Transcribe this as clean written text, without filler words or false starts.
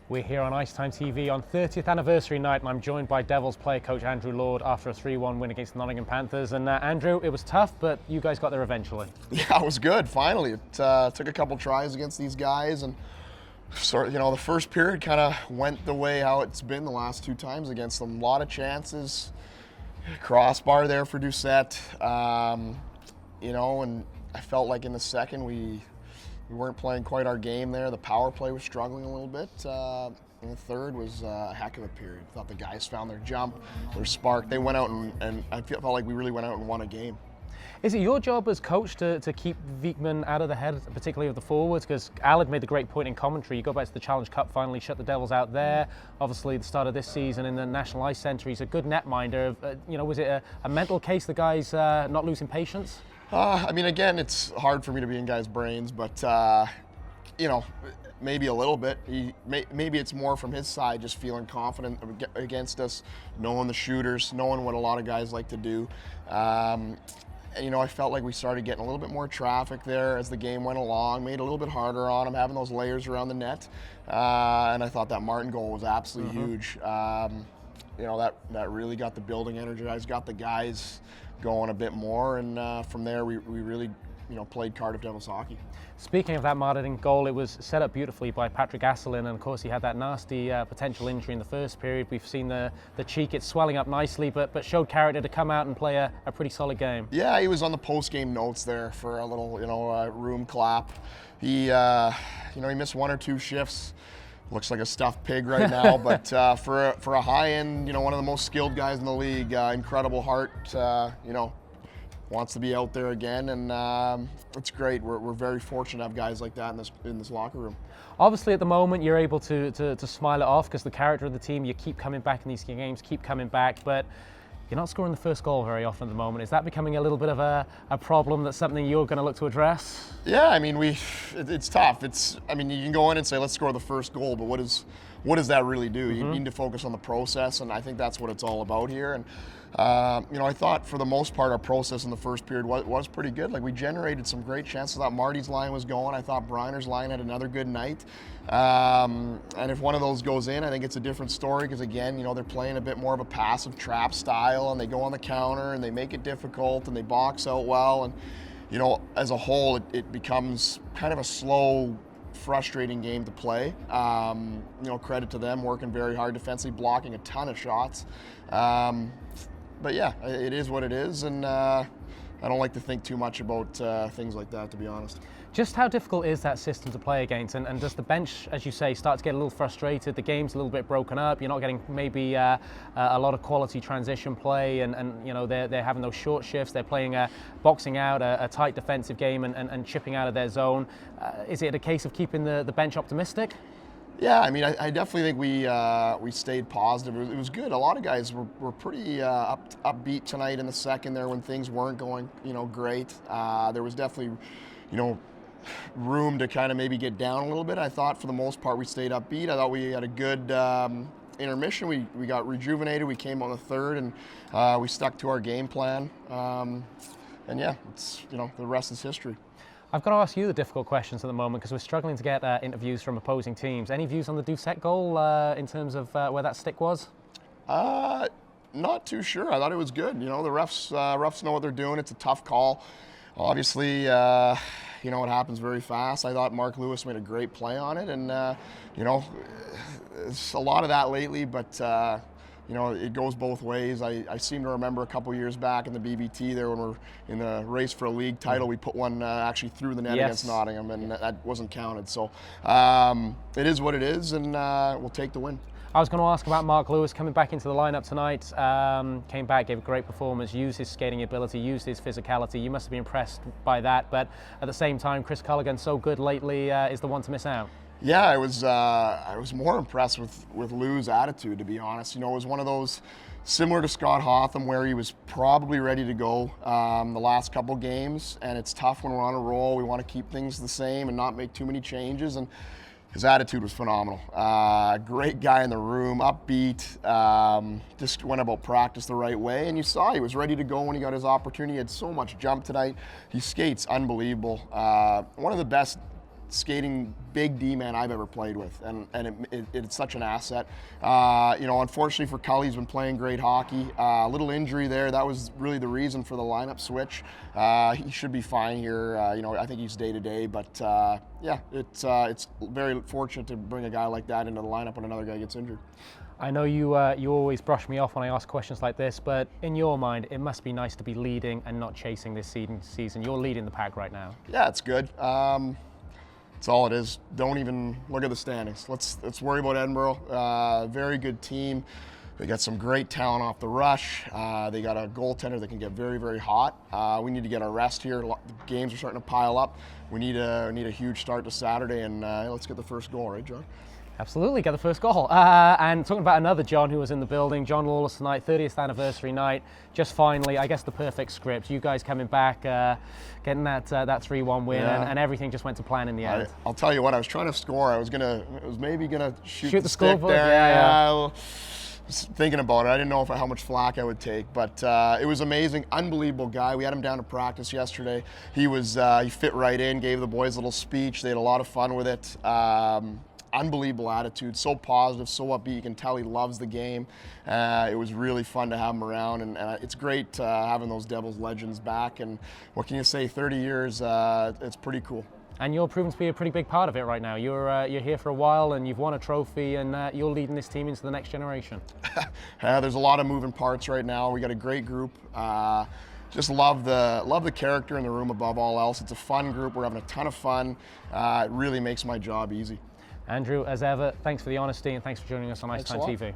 We're here on IceTime.TV on 30th anniversary night, and I'm joined by Devils player coach Andrew Lord after a 3-1 win against the Nottingham Panthers. And Andrew, it was tough, but you guys got there eventually. Yeah, it was good. Finally, it took a couple tries against these guys, and the first period kind of went the way how it's been the last two times against them. A lot of chances, crossbar there for Doucette, and I felt like in the second we weren't playing quite our game there. The power play was struggling a little bit. And the third was a heck of a period. I thought the guys found their jump, their spark. They went out and I felt like we really went out and won a game. Is it your job as coach to keep Wiekman out of the head, particularly of the forwards? Because Al had made the great point in commentary. You go back to the Challenge Cup final, he shut the Devils out there. Obviously, the start of this season in the National Ice Centre, he's a good netminder. Was it a mental case, the guys not losing patience? Again, it's hard for me to be in guys' brains, but, maybe a little bit. Maybe it's more from his side, just feeling confident against us, knowing the shooters, knowing what a lot of guys like to do. I felt like we started getting a little bit more traffic there as the game went along, made it a little bit harder on him, having those layers around the net. And I thought that Martin goal was absolutely huge. That really got the building energized, got the guys going a bit more, and from there we really played Cardiff Devils hockey. Speaking of that Martin goal, it was set up beautifully by Patrick Asselin, and of course he had that nasty potential injury in the first period. We've seen the cheek, it's swelling up nicely, but showed character to come out and play a pretty solid game. Yeah, he was on the post-game notes there for a little, room clap. He missed one or two shifts. Looks like a stuffed pig right now, but for a high-end, one of the most skilled guys in the league, incredible heart, wants to be out there again, and it's great. We're very fortunate to have guys like that in this locker room. Obviously, at the moment, you're able to smile it off because the character of the team, you keep coming back in these games, keep coming back, but you're not scoring the first goal very often at the moment. Is that becoming a little bit of a problem? That's something you're going to look to address? Yeah, it's tough. You can go in and say, let's score the first goal, but what does that really do? You need to focus on the process, and I think that's what it's all about here. And I thought for the most part our process in the first period was pretty good. Like, we generated some great chances. I thought Marty's line was going. I thought Briner's line had another good night. And if one of those goes in, I think it's a different story because, again, they're playing a bit more of a passive trap style, and they go on the counter and they make it difficult and they box out well. And, as a whole, it becomes kind of a slow, frustrating game to play. Credit to them, working very hard defensively, blocking a ton of shots. But yeah, it is what it is, and I don't like to think too much about things like that, to be honest. Just how difficult is that system to play against? And does the bench, as you say, start to get a little frustrated? The game's a little bit broken up. You're not getting maybe a lot of quality transition play, and they're having those short shifts. They're playing boxing out a tight defensive game and chipping out of their zone. Is it a case of keeping the bench optimistic? Yeah, I definitely think we stayed positive. It was good. A lot of guys were pretty upbeat tonight in the second there when things weren't going great. There was definitely room to kind of maybe get down a little bit. I thought for the most part we stayed upbeat. I thought we had a good intermission. We got rejuvenated. We came on the third, and we stuck to our game plan. And yeah, it's the rest is history. I've got to ask you the difficult questions at the moment because we're struggling to get interviews from opposing teams. Any views on the Doucette goal in terms of where that stick was? Not too sure. I thought it was good. The refs know what they're doing. It's a tough call. Obviously, it happens very fast. I thought Mark Lewis made a great play on it, and it's a lot of that lately, but it goes both ways. I seem to remember a couple years back in the BBT there when we're in the race for a league title, we put one actually through the net against Nottingham, and that wasn't counted. So it is what it is, and we'll take the win. I was going to ask about Mark Lewis coming back into the lineup tonight. Came back, gave a great performance, used his skating ability, used his physicality. You must have been impressed by that, but at the same time, Chris Culligan, so good lately, is the one to miss out. Yeah, I was more impressed with Lou's attitude, to be honest. It was one of those similar to Scott Hotham where he was probably ready to go the last couple games, and it's tough when we're on a roll. We want to keep things the same and not make too many changes, and his attitude was phenomenal. Great guy in the room, upbeat, just went about practice the right way, and you saw he was ready to go when he got his opportunity. He had so much jump tonight. He skates unbelievable. One of the best skating big D-man I've ever played with, and it's such an asset. Unfortunately for Cully, he's been playing great hockey. A little injury there, that was really the reason for the lineup switch. He should be fine here. I think he's day-to-day, but it's very fortunate to bring a guy like that into the lineup when another guy gets injured. I know you always brush me off when I ask questions like this, but in your mind, it must be nice to be leading and not chasing this season. You're leading the pack right now. Yeah, it's good. That's all it is. Don't even look at the standings. Let's worry about Edinburgh. Very good team. They got some great talent off the rush. They got a goaltender that can get very, very hot. We need to get our rest here. The games are starting to pile up. We need a huge start to Saturday, and let's get the first goal, right, John? Absolutely, get the first goal. And talking about another John who was in the building, John Lawless tonight, 30th anniversary night. Just finally, I guess the perfect script. You guys coming back, getting that 3-1 win, and everything just went to plan in the end. I'll tell you what, I was trying to score. I was maybe gonna shoot the stick scoreboard there. Yeah. I was thinking about it. I didn't know how much flack I would take, but it was amazing. Unbelievable guy. We had him down to practice yesterday. He fit right in, gave the boys a little speech. They had a lot of fun with it. Unbelievable attitude, so positive, so upbeat. You can tell he loves the game. It was really fun to have him around, and it's great having those Devils legends back. And what can you say, 30 years, it's pretty cool. And you're proven to be a pretty big part of it right now. You're here for a while, and you've won a trophy, and you're leading this team into the next generation. There's a lot of moving parts right now. We got a great group. Just love the character in the room above all else. It's a fun group. We're having a ton of fun. It really makes my job easy. Andrew, as ever, thanks for the honesty and thanks for joining us on IceTime.TV.